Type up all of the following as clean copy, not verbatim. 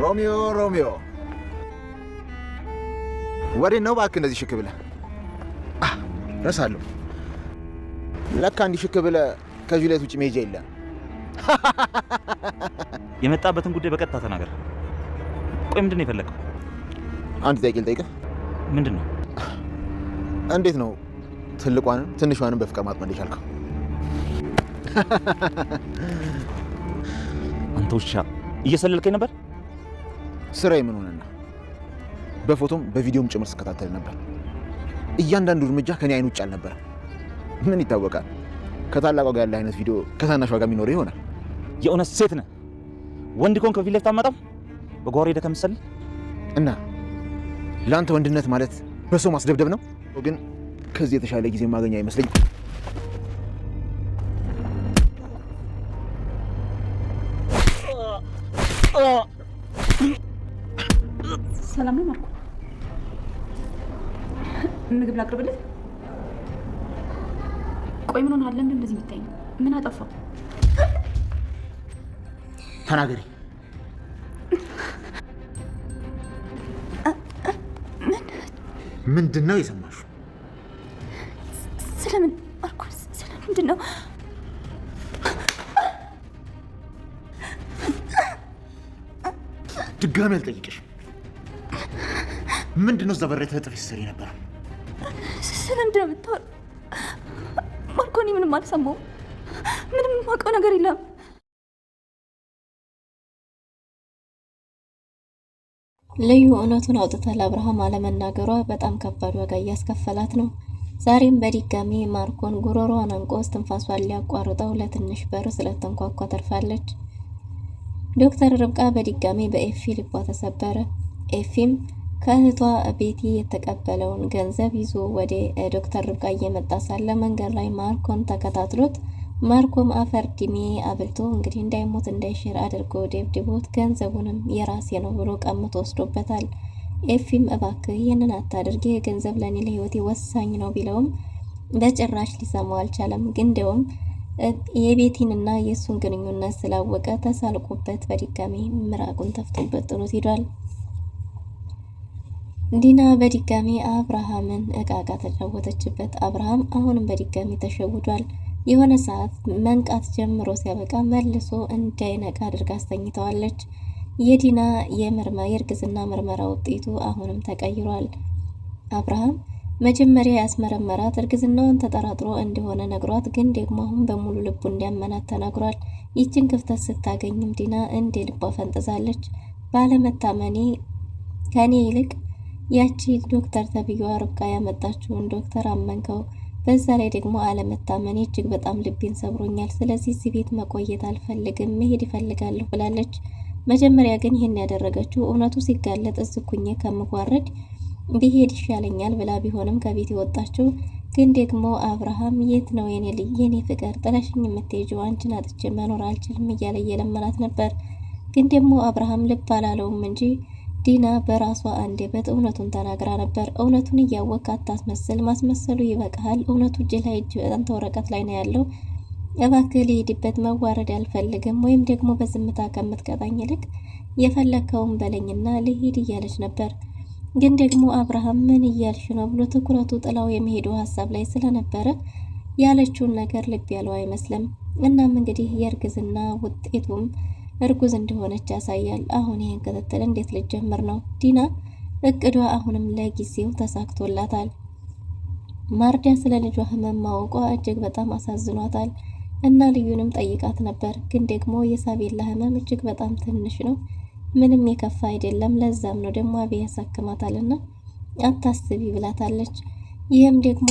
ሮሚዮ ወዴት ነው እባክህ እንደዚህ ሽክ ብለህ? ረሳለሁ። ለካ እንዲህ ሽክ ብለህ ከጁሊየት ውጭ መሄጃ የለም። የመጣበትን ጉዳይ በቀጥታ ተናገር። ቆይ ምንድን ነው የፈለገው? አንድ ጥያቄ ልጠይቅህ። ምንድን ነው? እንዴት ነው ትልቋንም ትንሿንም በፍቅር ማጥመድ የቻልከው? አንተ ውሻ እየሰለልከኝ ነበር። ስራዬ ምን ሆነና? በፎቶም በቪዲዮም ጭምር ስከታተል ነበር። እያንዳንዱ እርምጃ ከኔ አይን ውጭ አልነበረም። ምን ይታወቃል፣ ከታላቋ ጋር ያለ አይነት ቪዲዮ ከታናሿ ጋር የሚኖር ይሆናል። የእውነት ሴት ነህ? ወንድ ኮንክ ከፊት ለፊት አትመጣም? በጓሮ ሄደህ ከምትሰልል እና ለአንተ ወንድነት ማለት በሰው ማስደብደብ ነው። ግን ከዚህ የተሻለ ጊዜ ማገኛ አይመስለኝም። ሰላም ነው ማርኮ? ምግብ ላቅርብልህ? ቆይ ምን ሆነሃል? ለምን እንደዚህ የምታይኝ? ምን አጠፋው? ተናገሪ። ምንድን ነው የሰማሽው? ስለምን ማርኮ? ስለምንድን ነው? ድጋሚ አልጠይቅሽም። ምንድን ነው እዛ በር ተጥፈሽ ስትሰሪ ነበር? ስለምንድን ነው የምታወራው? ማርኮ እኔ ምንም አልሰማሁም። ምንም የማውቀው ነገር የለም። ልዩ እውነቱን አውጥታ ለአብርሃም አለመናገሯ በጣም ከባድ ዋጋ እያስከፈላት ነው። ዛሬም በድጋሚ ማርኮን ጉሮሮዋን አንቆ እስትንፋሷን ሊያቋርጠው ለትንሽ በር ስለተንኳኳ ተርፋለች። ዶክተር ርብቃ በድጋሚ በኤፊ ልቧ ተሰበረ። ኤፊም ከእህቷ ቤቲ የተቀበለውን ገንዘብ ይዞ ወደ ዶክተር ርብቃ እየመጣ ሳለ መንገድ ላይ ማርኮን ተከታትሎት ማርኮም አፈር ድሜ አብልቶ እንግዲህ እንዳይሞት እንዳይሽር አድርጎ ደብድቦት ገንዘቡንም የራሴ ነው ብሎ ቀምቶ ወስዶበታል። ኤፊም እባክህ ይህንን አታድርግ፣ ገንዘብ ለኔ ለህይወቴ ወሳኝ ነው ቢለውም በጭራሽ ሊሰማው አልቻለም። ግን እንደውም የቤቲንና የእሱን ግንኙነት ስላወቀ ተሳልቆበት በድጋሚ ምራቁን ተፍቶበት ጥሎት ሄዷል። ዲና በድጋሚ አብርሃምን እቃቃ ተጫወተችበት። አብርሃም አሁንም በድጋሚ ተሸውዷል። የሆነ ሰዓት መንቃት ጀምሮ ሲያበቃ መልሶ እንዳይነቃ አድርጋ አስተኝተዋለች። የዲና የእርግዝና ምርመራ ውጤቱ አሁንም ተቀይሯል። አብርሃም መጀመሪያ ያስመረመራት እርግዝናውን ተጠራጥሮ እንደሆነ ነግሯት፣ ግን ደግሞ አሁን በሙሉ ልቡ እንዲያመናት ተናግሯል። ይችን ክፍተት ስታገኝም ዲና እንደ ልቧ ፈንጥዛለች። ባለመታመኔ ከኔ ይልቅ ያቺ ዶክተር ተብዬዋ ርብቃ ያመጣችውን ዶክተር አመንከው፣ በዛ ላይ ደግሞ አለመታመኔ እጅግ በጣም ልቤን ሰብሮኛል። ስለዚህ እዚህ ቤት መቆየት አልፈልግም፣ መሄድ ይፈልጋለሁ ብላለች። መጀመሪያ ግን ይህን ያደረገችው እውነቱ ሲጋለጥ እዝኩኜ ከምጓረድ ብሄድ ይሻለኛል ብላ ቢሆንም ከቤት የወጣችው ግን ደግሞ አብርሃም የት ነው የኔ ፍቅር ጥለሽኝ የምትሄጂው? አንቺን አጥቼ መኖር አልችልም እያለ እየለመናት ነበር። ግን ደግሞ አብርሃም ልብ አላለውም እንጂ ዲና በራሷ አንደበት እውነቱን ተናግራ ነበር። እውነቱን እያወቅ አታስመስል፣ ማስመሰሉ ይበቃሃል። እውነቱ እጅ ላይ አንተ ወረቀት ላይ ነው ያለው። እባክህ ልሄድበት፣ መዋረድ አልፈልግም፣ ወይም ደግሞ በዝምታ ከምትቀጣኝ ይልቅ የፈለከውን በለኝና ልሄድ እያለች ነበር። ግን ደግሞ አብርሃም ምን እያልሽ ነው ብሎ ትኩረቱ ጥላው የሚሄዱ ሀሳብ ላይ ስለነበረ ያለችውን ነገር ልብ ያለው አይመስልም። እናም እንግዲህ የእርግዝና ውጤቱም እርጉዝ እንደሆነች ያሳያል። አሁን ይህን ክትትል እንዴት ልጀምር ነው? ዲና እቅዷ አሁንም ለጊዜው ተሳክቶላታል። ማርዳ ስለ ልጇ ህመም ማወቋ እጅግ በጣም አሳዝኗታል እና ልዩንም ጠይቃት ነበር። ግን ደግሞ የሳቤላ ህመም እጅግ በጣም ትንሽ ነው፣ ምንም የከፋ አይደለም። ለዛም ነው ደግሞ አብይ ያሳክማታልና አታስቢ ብላታለች። ይህም ደግሞ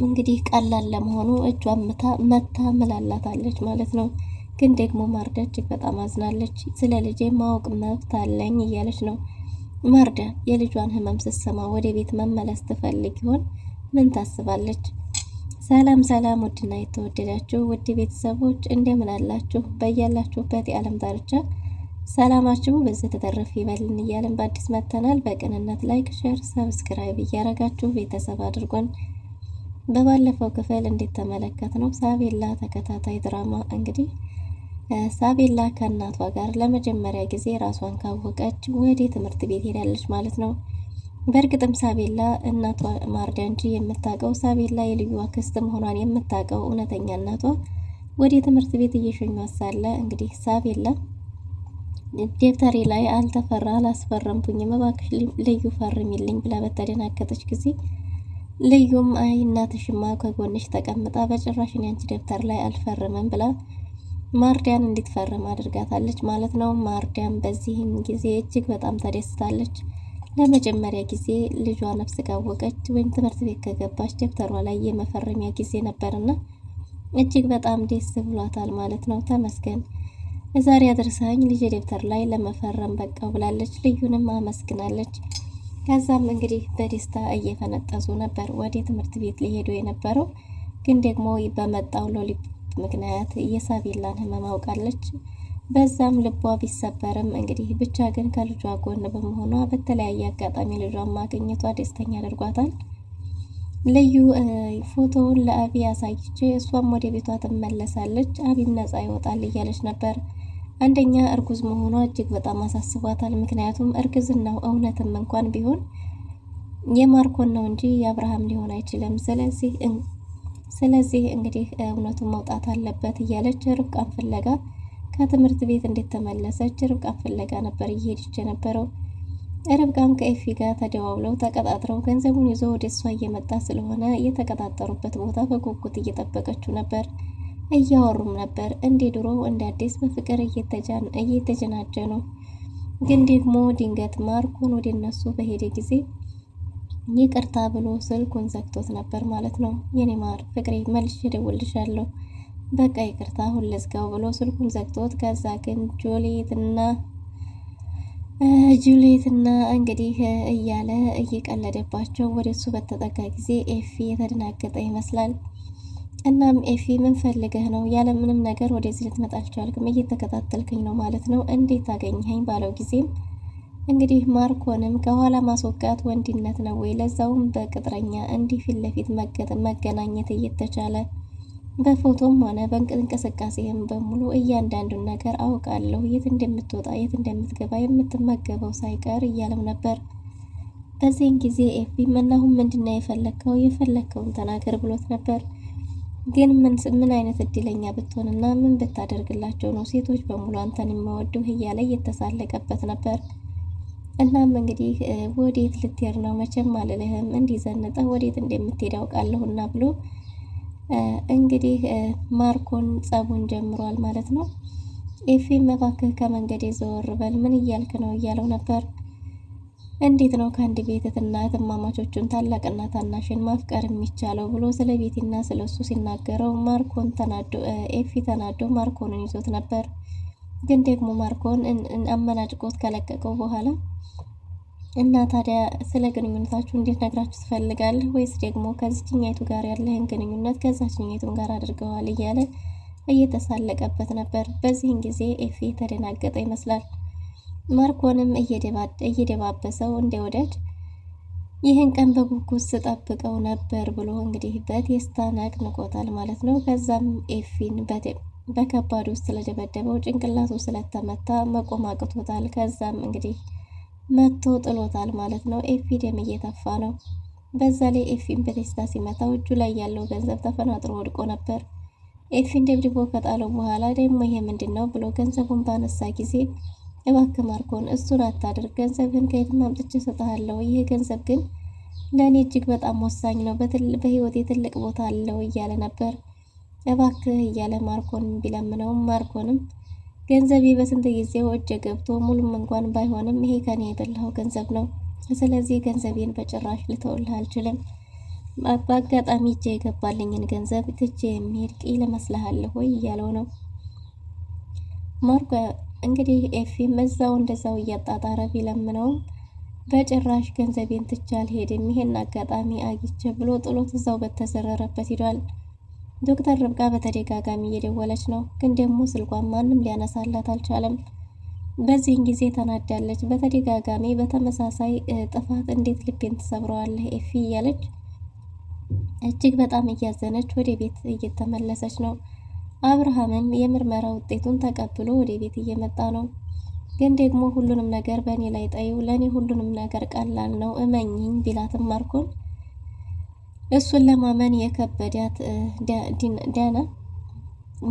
እንግዲህ ቀላል ለመሆኑ እጇን መታ ምላላታለች ማለት ነው። ግን ደግሞ ማርዳ እጅግ በጣም አዝናለች። ስለ ልጄ ማወቅ መብት አለኝ እያለች ነው። ማርዳ የልጇን ህመም ስትሰማ ወደ ቤት መመለስ ትፈልግ ይሆን? ምን ታስባለች? ሰላም ሰላም፣ ውድና የተወደዳችሁ ውድ ቤተሰቦች እንደምን አላችሁ? በያላችሁበት የዓለም ዳርቻ ሰላማችሁ በዚህ ተተረፈ ይበልን እያልን በአዲስ መተናል። በቅንነት ላይክ፣ ሼር፣ ሰብስክራይብ እያረጋችሁ ቤተሰብ አድርጎን በባለፈው ክፍል እንዴት ተመለከት ነው ሳቤላ ተከታታይ ድራማ እንግዲህ ሳቤላ ከእናቷ ጋር ለመጀመሪያ ጊዜ ራሷን ካወቀች ወደ ትምህርት ቤት ሄዳለች ማለት ነው። በእርግጥም ሳቤላ እናቷ ማርዳ እንጂ የምታውቀው ሳቤላ የልዩ አክስት መሆኗን የምታውቀው እውነተኛ እናቷ ወደ ትምህርት ቤት እየሸኟት ሳለ እንግዲህ ሳቤላ ደብተሬ ላይ አልተፈራ አላስፈረምኩኝም እባክሽ ልዩ ፈርሚልኝ ብላ በተደናገጠች ጊዜ ልዩም አይ እናትሽማ ከጎንሽ ተቀምጣ በጭራሽ አንቺ ደብተር ላይ አልፈርምም ብላ ማርዳን እንድትፈርም አድርጋታለች ማለት ነው። ማርዳን በዚህም ጊዜ እጅግ በጣም ተደስታለች። ለመጀመሪያ ጊዜ ልጇ ነፍስ ካወቀች ወይም ትምህርት ቤት ከገባች ደብተሯ ላይ የመፈረሚያ ጊዜ ነበርና እጅግ በጣም ደስ ብሏታል ማለት ነው። ተመስገን ዛሬ አድርሳኝ ልጅ ደብተር ላይ ለመፈረም በቃው ብላለች። ልዩንም አመስግናለች። ከዛም እንግዲህ በደስታ እየፈነጠዙ ነበር ወደ ትምህርት ቤት ሊሄዱ የነበረው። ግን ደግሞ በመጣው ሎሊፖፕ ምክንያት የሳቤላን ህመም አውቃለች። በዛም ልቧ ቢሰበርም እንግዲህ ብቻ ግን ከልጇ ጎን በመሆኗ በተለያየ አጋጣሚ ልጇን ማግኘቷ ደስተኛ አድርጓታል። ልዩ ፎቶውን ለአቢ አሳይቼ እሷም ወደ ቤቷ ትመለሳለች፣ አቢም ነጻ ይወጣል እያለች ነበር። አንደኛ እርጉዝ መሆኗ እጅግ በጣም አሳስቧታል። ምክንያቱም እርግዝናው እውነትም እንኳን ቢሆን የማርኮን ነው እንጂ የአብርሃም ሊሆን አይችልም። ስለዚህ እንግዲህ እውነቱን መውጣት አለበት እያለች ርብቃን ፍለጋ ከትምህርት ቤት እንደተመለሰች ርብቃን ፍለጋ ነበር እየሄደች የነበረው። ርብቃም ከኤፊ ጋር ተደዋውለው ተቀጣጥረው ገንዘቡን ይዞ ወደ እሷ እየመጣ ስለሆነ የተቀጣጠሩበት ቦታ በጉጉት እየጠበቀችው ነበር። እያወሩም ነበር እንደ ድሮ እንደ አዲስ በፍቅር እየተጀናጀኑ። ግን ደግሞ ድንገት ማርኮን ወደ እነሱ በሄደ ጊዜ ይቅርታ ብሎ ስልኩን ዘግቶት ነበር ማለት ነው። የኔ ማር ፍቅሬ መልሼ እደውልልሻለሁ፣ በቃ ይቅርታ አሁን ልዝጋው ብሎ ስልኩን ዘግቶት ከዛ ግን ጁሊየትና እንግዲህ እያለ እየቀለደባቸው ወደሱ በተጠጋ ጊዜ ኤፊ የተደናገጠ ይመስላል። እናም ኤፊ ምን ፈልገህ ነው? ያለ ምንም ነገር ወደዚህ ልትመጣ አልቻልክም፣ እየተከታተልከኝ ነው ማለት ነው፣ እንዴት አገኘኸኝ? ባለው ጊዜም እንግዲህ ማርኮንም ከኋላ ማስወጋት ወንድነት ነው ወይ? ለዛውም በቅጥረኛ እንዲህ ፊት ለፊት መገናኘት እየተቻለ በፎቶም ሆነ በእንቅስቃሴህም በሙሉ እያንዳንዱን ነገር አውቃለሁ፣ የት እንደምትወጣ የት እንደምትገባ የምትመገበው ሳይቀር እያለም ነበር። በዚህን ጊዜ ኤፊም እናሁን ምንድነው የፈለግከው? የፈለግከውን ተናገር ብሎት ነበር። ግን ምን አይነት እድለኛ ብትሆንና ምን ብታደርግላቸው ነው ሴቶች በሙሉ አንተን የሚወዱህ እያለ እየተሳለቀበት ነበር። እናም እንግዲህ ወዴት ልትሄድ ነው? መቼም አልልህም፣ እንዲዘንጠህ ወዴት እንደምትሄድ አውቃለሁና ብሎ እንግዲህ ማርኮን ጸቡን ጀምሯል ማለት ነው። ኤፊም እባክህ ከመንገድ ዘወር በል፣ ምን እያልክ ነው እያለው ነበር። እንዴት ነው ከአንድ ቤት እህትማማቾቹን ታላቅና ታናሽን ማፍቀር የሚቻለው ብሎ ስለ ቤቲና ስለ እሱ ሲናገረው ማርኮን ኤፊ ተናዶ ማርኮንን ይዞት ነበር። ግን ደግሞ ማርኮን አመናጭቆት ከለቀቀው በኋላ እና ታዲያ ስለ ግንኙነታችሁ እንዴት ነግራችሁ ትፈልጋለህ? ወይስ ደግሞ ከዚህኛይቱ ጋር ያለህን ግንኙነት ከዛችኛይቱም ጋር አድርገዋል እያለ እየተሳለቀበት ነበር። በዚህን ጊዜ ኤፊ ተደናገጠ ይመስላል። ማርኮንም እየደባበሰው እንደ ወዳጅ ይህን ቀን በጉጉት ስጠብቀው ነበር ብሎ እንግዲህ በቴስታ ነቅንቆታል ማለት ነው። ከዛም ኤፊን በከባዱ ስለደበደበው ጭንቅላቱ ስለተመታ መቆም አቅቶታል። ከዛም እንግዲህ መቶ ጥሎታል ማለት ነው። ኤፊ ደም እየተፋ ነው። በዛ ላይ ኤፊን በቴስታ ሲመታው እጁ ላይ ያለው ገንዘብ ተፈናጥሮ ወድቆ ነበር። ኤፊን ደብድቦ ከጣለው በኋላ ደግሞ ይሄ ምንድነው ብሎ ገንዘቡን ባነሳ ጊዜ እባክህ ማርኮን እሱን አታድርግ፣ ገንዘብህን ከየትም አምጥቼ እሰጥሃለሁ፣ ይሄ ገንዘብ ግን ለእኔ እጅግ በጣም ወሳኝ ነው፣ በህይወቴ ትልቅ ቦታ አለው እያለ ነበር። እባክህ እያለ ማርኮን ቢለምነውም ማርኮንም ገንዘቤ በስንት ጊዜው እጄ ገብቶ ሙሉም እንኳን ባይሆንም ይሄ ከኔ የበላው ገንዘብ ነው፣ ስለዚህ ገንዘቤን በጭራሽ ልተውልህ አልችልም፣ በአጋጣሚ እጄ የገባልኝን ገንዘብ ትቼ የሚሄድ ቂል እመስልሃለሁ ወይ እያለው ነው። ማርኮ እንግዲህ ኤፊም እዛው እንደዛው እያጣጣረ ቢለምነውም በጭራሽ ገንዘቤን ትቼ አልሄድም፣ ይሄን አጋጣሚ አግኝቼ ብሎ ጥሎት እዛው በተዘረረበት ሂዷል። ዶክተር ርብቃ በተደጋጋሚ እየደወለች ነው፣ ግን ደግሞ ስልኳን ማንም ሊያነሳላት አልቻለም። በዚህን ጊዜ ተናዳለች። በተደጋጋሚ በተመሳሳይ ጥፋት እንዴት ልቤን ትሰብረዋለህ ኤፊ እያለች እጅግ በጣም እያዘነች ወደ ቤት እየተመለሰች ነው። አብርሃምም የምርመራ ውጤቱን ተቀብሎ ወደ ቤት እየመጣ ነው። ግን ደግሞ ሁሉንም ነገር በእኔ ላይ ጣዩ፣ ለእኔ ሁሉንም ነገር ቀላል ነው እመኝኝ ቢላትም ማርኮን እሱን ለማመን የከበዳት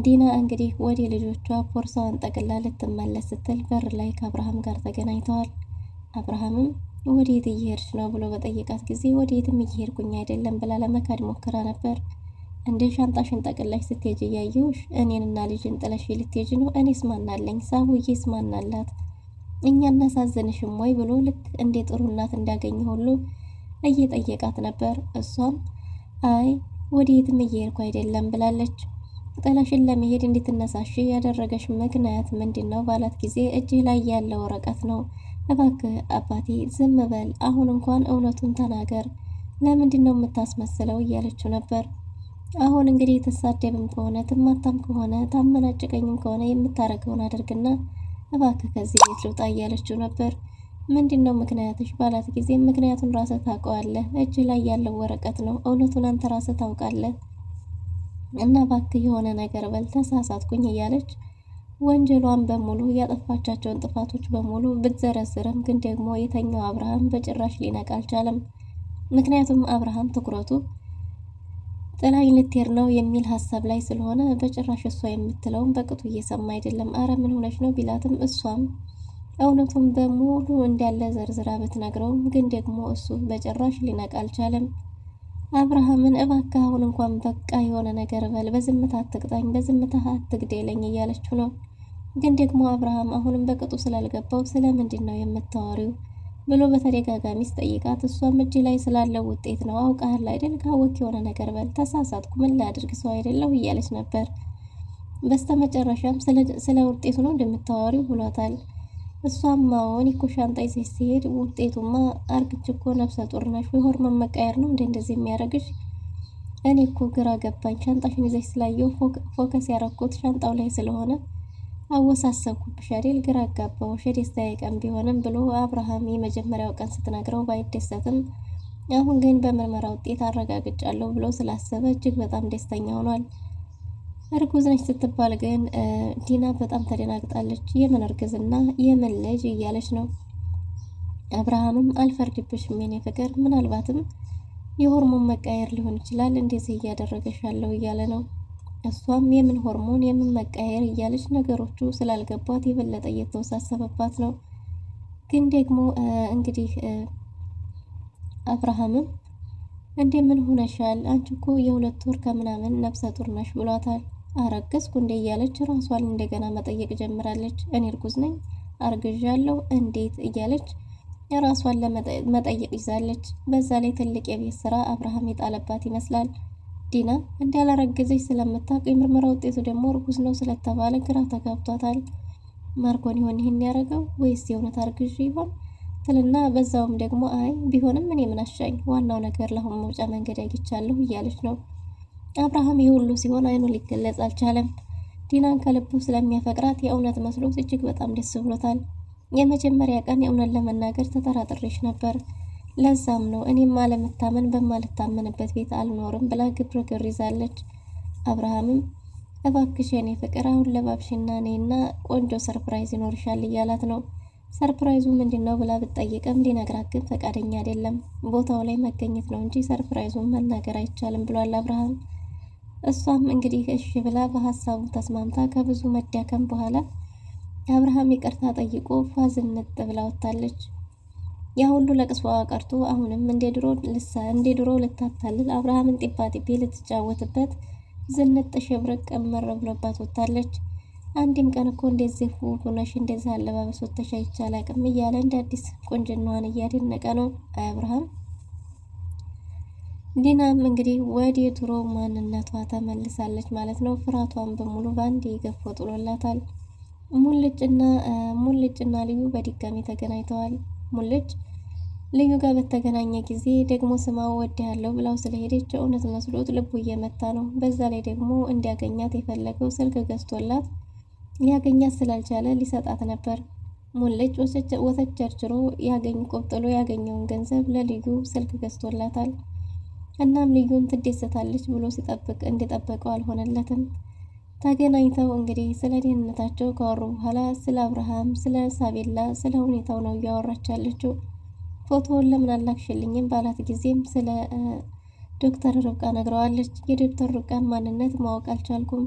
ዲና እንግዲህ ወደ ልጆቿ ቦርሳዋን ጠቅላ ልትመለስ ስትል በር ላይ ከአብርሃም ጋር ተገናኝተዋል። አብርሃምም ወዴት እየሄድሽ ነው ብሎ በጠየቃት ጊዜ ወዴትም እየሄድኩኝ አይደለም ብላ ለመካድ ሞክራ ነበር። እንደ ሻንጣሽን ጠቅላሽ ስትሄጂ እያየሁሽ እኔንና ልጅን ጥለሽ ልትሄጂ ነው? እኔስ ማናለኝ? ሳቡዬስ ማናላት? እኛ እናሳዝንሽም ወይ ብሎ ልክ እንደ ጥሩ እናት እንዳገኘ ሁሉ እየጠየቃት ነበር። እሷም አይ ወዴትም እየሄድኩ አይደለም ብላለች። ጥለሽን ለመሄድ እንድትነሳሽ ያደረገሽ ምክንያት ምንድን ነው ባላት ጊዜ እጅህ ላይ ያለ ወረቀት ነው። እባክህ አባቴ ዝም በል፣ አሁን እንኳን እውነቱን ተናገር፣ ለምንድን ነው የምታስመስለው እያለችው ነበር። አሁን እንግዲህ የተሳደብም ከሆነ ትማታም ከሆነ ታመናጭቀኝም ከሆነ የምታረገውን አድርግና እባክህ ከዚህ ቤት ልውጣ እያለችው ነበር። ምንድን ነው ምክንያትሽ ባላት ጊዜ ምክንያቱን ራስህ ታውቀዋለህ፣ እጅ ላይ ያለው ወረቀት ነው፣ እውነቱን አንተ ራስህ ታውቃለህ እና እባክህ የሆነ ነገር በል፣ ተሳሳትኩኝ እያለች ወንጀሏን በሙሉ ያጠፋቻቸውን ጥፋቶች በሙሉ ብትዘረዝርም ግን ደግሞ የተኛው አብርሃም በጭራሽ ሊነቃ አልቻለም። ምክንያቱም አብርሃም ትኩረቱ ጥላኝ ልትሄድ ነው የሚል ሀሳብ ላይ ስለሆነ በጭራሽ እሷ የምትለውን በቅጡ እየሰማ አይደለም። አረ ምን ሆነች ነው ቢላትም እሷም እውነቱን በሙሉ እንዳለ ዘርዝራ ብትነግረውም ግን ደግሞ እሱ በጭራሽ ሊነቃ አልቻለም። አብርሃምን እባክህ አሁን እንኳን በቃ የሆነ ነገር በል፣ በዝምታ አትቅጣኝ፣ በዝምታ አትግደለኝ እያለችው ነው። ግን ደግሞ አብርሃም አሁንም በቅጡ ስላልገባው ስለምንድን ነው የምታወሪው ብሎ በተደጋጋሚ ስጠይቃት እሷም እጅ ላይ ስላለው ውጤት ነው፣ አውቃህል አይደል? ካወቅ የሆነ ነገር በል፣ ተሳሳትኩ፣ ምን ላድርግ፣ ሰው አይደለሁ እያለች ነበር። በስተመጨረሻም ስለ ውጤቱ ነው እንደምታወሪው ብሏታል። እሷም ማውን እኮ ሻንጣ ይዘሽ ሲሄድ ውጤቱማ አርግች እኮ ነፍሰ ጡር ነሽ፣ የሆርሞን መቀየር ነው እንደዚህ የሚያደርግሽ? እኔ እኮ ግራ ገባኝ፣ ሻንጣሽን ይዘሽ ስላየው ፎከስ ያረኩት ሻንጣው ላይ ስለሆነ አወሳሰብኩብሽ አይደል? ግራ አጋባሁሽ፣ የደስታዬ ቀን ቢሆንም ብሎ አብርሃም የመጀመሪያው ቀን ስትነግረው ባይደሰትም አሁን ግን በምርመራ ውጤት አረጋግጫለሁ ብሎ ስላሰበ እጅግ በጣም ደስተኛ ሆኗል። እርጉዝ ነች ስትባል ግን ዲና በጣም ተደናግጣለች። የምን እርግዝና የምን ልጅ እያለች ነው። አብርሃምም አልፈርድብሽም የኔ ፍቅር፣ ምናልባትም የሆርሞን መቃየር ሊሆን ይችላል እንደዚህ እያደረገሽ ያለው እያለ ነው። እሷም የምን ሆርሞን የምን መቃየር እያለች ነገሮቹ ስላልገባት የበለጠ እየተወሳሰበባት ነው። ግን ደግሞ እንግዲህ አብርሃምም እንደምን ሆነሻል? አንቺ እኮ የ2 ወር ከምናምን ነፍሰ ጡር ነሽ ብሏታል። አረገዝኩ እንዴ እያለች ራሷን እንደገና መጠየቅ ጀምራለች። እኔ እርጉዝ ነኝ? አርግዣለሁ? እንዴት እያለች ራሷን ለመጠየቅ ይዛለች። በዛ ላይ ትልቅ የቤት ስራ አብርሃም የጣለባት ይመስላል። ዲና እንዳላረገዘች ስለምታውቅ የምርመራ ውጤቱ ደግሞ እርጉዝ ነው ስለተባለ ግራ ተጋብቷታል። ማርኮን ይሆን ይህን ያደረገው ወይስ የእውነት አርግዥ ይሆን ትልና በዛውም ደግሞ አይ ቢሆንም እኔ ምን አሻኝ፣ ዋናው ነገር ለአሁን መውጫ መንገድ አግኝቻለሁ እያለች ነው። አብርሃም የሁሉ ሲሆን አይኑ ሊገለጽ አልቻለም። ዲናን ከልቡ ስለሚያፈቅራት የእውነት መስሎት እጅግ በጣም ደስ ብሎታል። የመጀመሪያ ቀን የእውነት ለመናገር ተጠራጥሬሽ ነበር፣ ለዛም ነው እኔም አለመታመን በማልታመንበት ቤት አልኖርም ብላ ግብር ይዛለች። አብርሃምም እባክሽ የኔ ፍቅር አሁን ለባብሽና እኔና ቆንጆ ሰርፕራይዝ ይኖርሻል እያላት ነው። ሰርፕራይዙ ምንድነው ብላ ብትጠይቅም ሊነግራት ግን ፈቃደኛ አይደለም። ቦታው ላይ መገኘት ነው እንጂ ሰርፕራይዙን መናገር አይቻልም ብሏል አብርሃም። እሷም እንግዲህ እሺ ብላ በሀሳቡ ተስማምታ ከብዙ መዳከም በኋላ አብርሃም ይቅርታ ጠይቆ ፋዝነት ብላ ወጣለች። ያ ሁሉ ለቅሷ ቀርቶ አሁንም እንደ ድሮ ልታታልል አብርሃምን ጢባ ጢቤ ልትጫወትበት ዝንጥ ሽብርቅ ቀመር ብሎባት ወጣለች። አንድም ቀን እኮ እንደዚህ ሆነሽ እንደዚህ አለባበስ ወጥተሽ አይቻል አቅም እያለ እንደ አዲስ ቁንጅናዋን እያደነቀ ነው አብርሃም። ዲናም እንግዲህ ወደ ድሮ ማንነቷ ተመልሳለች ማለት ነው። ፍራቷን በሙሉ ባንዴ ገፎ ጥሎላታል። ሙልጭና ልዩ በድጋሚ ተገናኝተዋል። ሙልጭ ልዩ ጋር በተገናኘ ጊዜ ደግሞ ስማው ወድሃለሁ ብላው ስለሄደች እውነት መስሎት ልቡ እየመታ ነው። በዛ ላይ ደግሞ እንዲያገኛት የፈለገው ስልክ ገዝቶላት ሊያገኛት ስላልቻለ ሊሰጣት ነበር። ሙልጭ ወተት ቸርችሮ ቆጥሎ ያገኘውን ገንዘብ ለልዩ ስልክ ገዝቶላታል። እናም ልዩን ትደሰታለች ብሎ ሲጠብቅ እንደጠበቀው አልሆነለትም። ተገናኝተው እንግዲህ ስለ ደህንነታቸው ካወሩ በኋላ ስለ አብርሃም፣ ስለ ሳቤላ፣ ስለ ሁኔታው ነው እያወራች ያለችው። ፎቶውን ለምን አላክሽልኝም ባላት ጊዜም ስለ ዶክተር ርብቃ ነግረዋለች። የዶክተር ርብቃን ማንነት ማወቅ አልቻልኩም።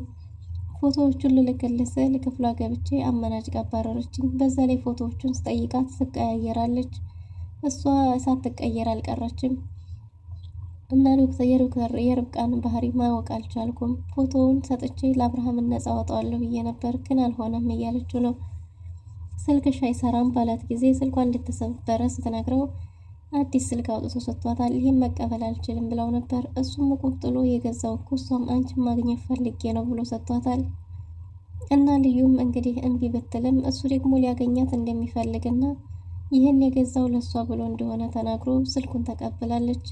ፎቶዎቹን ልልክልህ ስል ክፍሏ ገብቼ አመናጭቃ አባረረችኝ። በዛ ላይ ፎቶዎቹን ስጠይቃት ትቀያየራለች። እሷ ሳትቀየር አልቀረችም እና የርብቃን ባህሪ ማወቅ አልቻልኩም። ፎቶውን ሰጥቼ ለአብርሃም ነጻ አወጣዋለሁ ብዬ ነበር፣ ግን አልሆነም እያለችው ነው። ስልክሽ አይሰራም ባላት ጊዜ ስልኳ እንደተሰበረ ስትነግረው አዲስ ስልክ አውጥቶ ሰጥቷታል። ይህም መቀበል አልችልም ብለው ነበር። እሱም ቁጥሎ የገዛው እኮ እሷም አንቺን ማግኘት ፈልጌ ነው ብሎ ሰጥቷታል። እና ልዩም እንግዲህ እምቢ ብትልም እሱ ደግሞ ሊያገኛት እንደሚፈልግና ይህን የገዛው ለሷ ብሎ እንደሆነ ተናግሮ ስልኩን ተቀብላለች።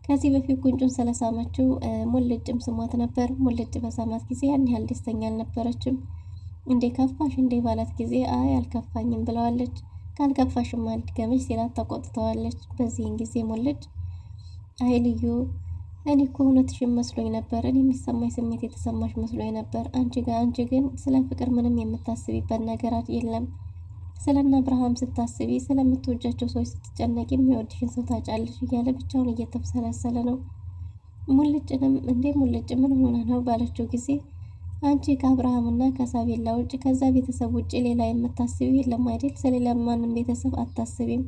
ከዚህ በፊት ጉንጩን ስለሳመችው ሙልጭም ስሟት ነበር። ሙልጭ በሳማት ጊዜ ያን ያህል ደስተኛ አልነበረችም። እንዴ ከፋሽ እንዴ ባላት ጊዜ አይ አልከፋኝም ብለዋለች። ካልከፋሽም አልድገምሽ ሲላት ተቆጥተዋለች። በዚህን ጊዜ ሙልጭ አይ ልዩ እኔ እኮ እውነትሽን መስሎኝ ነበር፣ እኔ የሚሰማኝ ስሜት የተሰማሽ መስሎኝ ነበር። አንቺ ግን ስለ ፍቅር ምንም የምታስቢበት ነገር የለም። ስለና አብርሃም ስታስቢ ስለምትወጃቸው ሰዎች ስትጨነቂ የሚወድሽን ሰው ታጫለሽ እያለ ብቻውን እየተብሰለሰለ ነው። ሙልጭንም እንዴ ሙልጭ ምን ሆነ ነው ባለችው ጊዜ አንቺ ከአብርሃምና ከሳቤላ ውጭ ከዛ ቤተሰብ ውጭ ሌላ የምታስቢው የለም አይደል? ስለሌላ ማንም ቤተሰብ አታስቢም።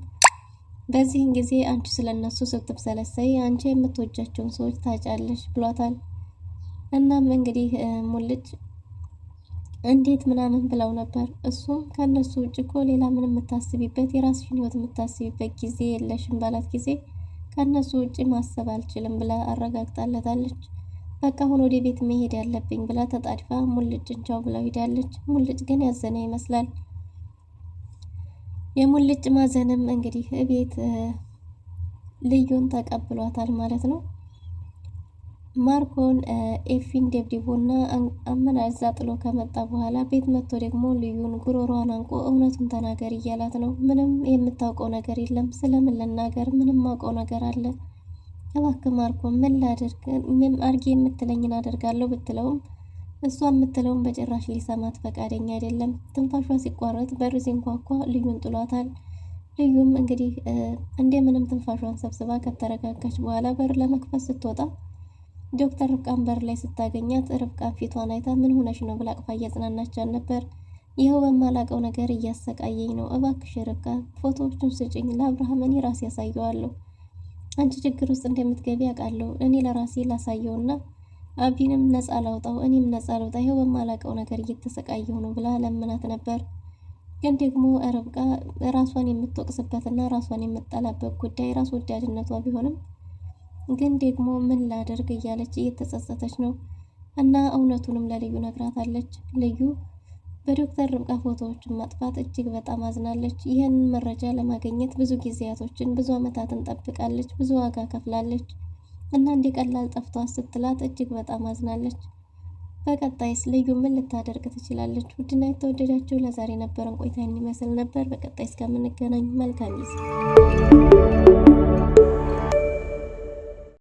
በዚህን ጊዜ አንቺ ስለነሱ ስትብሰለሰይ አንቺ የምትወጃቸውን ሰዎች ታጫለሽ ብሏታል። እናም እንግዲህ ሙልጭ እንዴት ምናምን ብለው ነበር። እሱም ከነሱ ውጭ እኮ ሌላ ምን የምታስቢበት የራስሽን ህይወት የምታስቢበት ጊዜ የለሽም ባላት ጊዜ ከነሱ ውጭ ማሰብ አልችልም ብላ አረጋግጣለታለች። በቃ አሁን ወደ ቤት መሄድ ያለብኝ ብላ ተጣድፋ ሙልጭን ቻው ብላ ሄዳለች። ሙልጭ ግን ያዘነ ይመስላል። የሙልጭ ማዘንም እንግዲህ ቤት ልዩን ተቀብሏታል ማለት ነው። ማርኮን ኤፊን ደብድቦና አመናዛ ጥሎ ከመጣ በኋላ ቤት መጥቶ ደግሞ ልዩን ጉሮሯን አንቆ እውነቱን ተናገር እያላት ነው። ምንም የምታውቀው ነገር የለም። ስለምን ልናገር? ምንም ማውቀው ነገር አለ? እባክህ ማርኮን ምን ላድርግ? ምን አርጌ የምትለኝን አደርጋለሁ ብትለውም እሷ የምትለውን በጭራሽ ሊሰማት ፈቃደኛ አይደለም። ትንፋሿ ሲቋረጥ በር ሲንኳኳ ልዩን ጥሏታል። ልዩም እንግዲህ እንደምንም ትንፋሿን ሰብስባ ከተረጋጋች በኋላ በር ለመክፈት ስትወጣ ዶክተር ርብቃን በር ላይ ስታገኛት ርብቃን ፊቷን አይታ ምን ሆነሽ ነው ብላ አቅፋ እያጽናናቻት ነበር። ይኸው በማላቀው ነገር እያሰቃየኝ ነው፣ እባክሽ ርብቃ ፎቶዎቹን ስጭኝ፣ ለአብርሃም እኔ ራሴ ያሳየዋለሁ። አንቺ ችግር ውስጥ እንደምትገቢ አውቃለሁ። እኔ ለራሴ ላሳየውና አቢንም ነጻ ላውጣው፣ እኔም ነጻ ላውጣ፣ ይኸው በማላቀው ነገር እየተሰቃየሁ ነው ብላ ለምናት ነበር። ግን ደግሞ ርብቃ ራሷን የምትወቅስበትና ራሷን የምትጠላበት ጉዳይ ራስ ወዳድነቷ ቢሆንም ግን ደግሞ ምን ላደርግ እያለች እየተጸጸተች ነው። እና እውነቱንም ለልዩ ነግራታለች። ልዩ በዶክተር ርብቃ ፎቶዎችን ማጥፋት እጅግ በጣም አዝናለች። ይህንን መረጃ ለማግኘት ብዙ ጊዜያቶችን ብዙ ዓመታትን ጠብቃለች፣ ብዙ ዋጋ ከፍላለች። እና እንደ ቀላል ጠፍቷ ስትላት እጅግ በጣም አዝናለች። በቀጣይስ ልዩ ምን ልታደርግ ትችላለች? ውድና የተወደዳችሁ ለዛሬ ነበረን ቆይታ የሚመስል ነበር። በቀጣይ እስከምንገናኝ መልካም ጊዜ